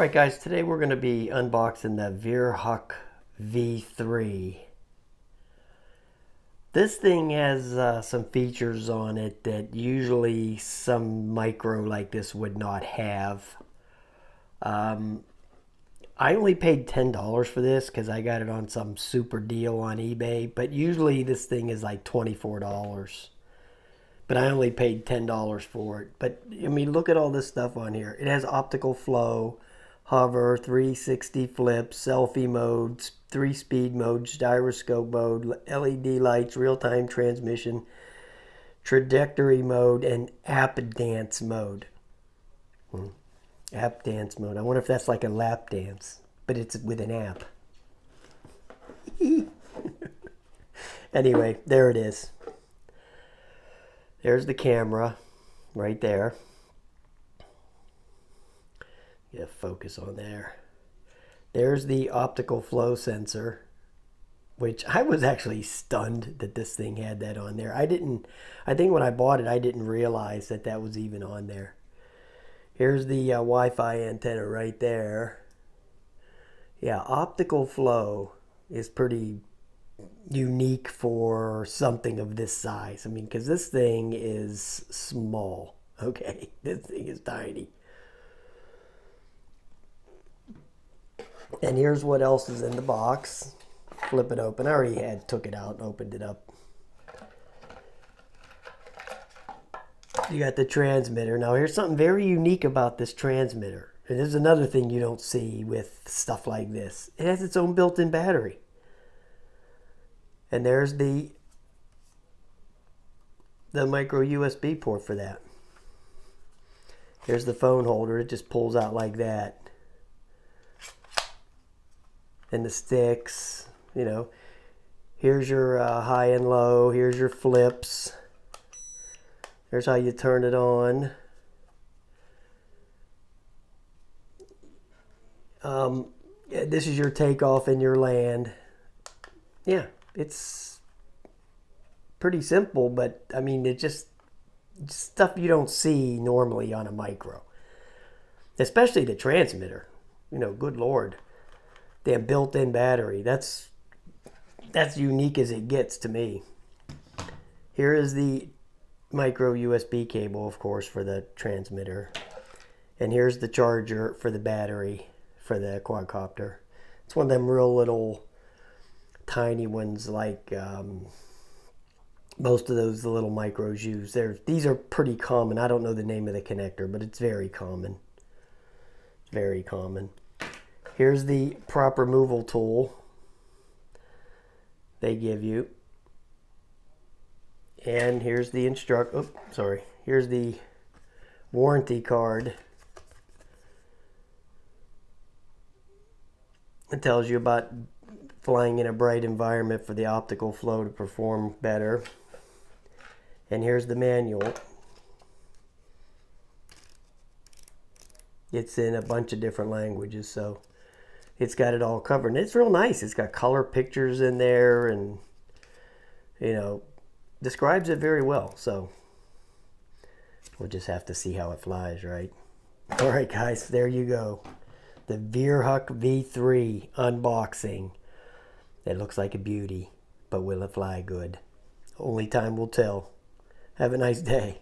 Alright guys, today we're going to be unboxing the Virhuck V3. This thing has some features on it that usually some micro like this would not have. I only paid $10 for this because I got it on some super deal on eBay, but usually this thing is like $24. But I only paid $10 for it. But I mean, look at all this stuff on here. It has optical flow, hover, 360 flips, selfie modes, 3-speed modes, gyroscope mode, LED lights, real-time transmission, trajectory mode, and app dance mode. App dance mode. I wonder if that's like a lap dance, but it's with an app. Anyway, there it is. There's the camera right there. Yeah, focus on there. There's the optical flow sensor, which I was actually stunned that this thing had that on there. I think when I bought it, I didn't realize that that was even on there. Here's the Wi-Fi antenna right there. Yeah, optical flow is pretty unique for something of this size. I mean, because this thing is small. Okay, this thing is tiny. And here's what else is in the box. Flip it open. I already took it out and opened it up. You got the transmitter. Now here's something very unique about this transmitter. And there's another thing you don't see with stuff like this. It has its own built-in battery. And there's the micro USB port for that. Here's the phone holder. It just pulls out like that. And the sticks, you know. Here's your high and low. Here's your flips. Here's how you turn it on. This is your takeoff and your land. Yeah, it's pretty simple, but I mean, it's just stuff you don't see normally on a micro. Especially the transmitter. You know, good Lord. They have built-in battery. That's unique as it gets to me. Here is the micro USB cable, of course, for the transmitter. And here's the charger for the battery for the quadcopter. It's one of them real little tiny ones like most of those little micros use. These are pretty common. I don't know the name of the connector, but it's very common. Very common. Here's the prop removal tool they give you. And here's the here's the warranty card. It tells you about flying in a bright environment for the optical flow to perform better. And here's the manual. It's in a bunch of different languages, so it's got it all covered. And it's real nice. It's got color pictures in there and, you know, describes it very well. So we'll just have to see how it flies, right? All right, guys, there you go. The Virhuck V3 unboxing. It looks like a beauty, but will it fly good? Only time will tell. Have a nice day.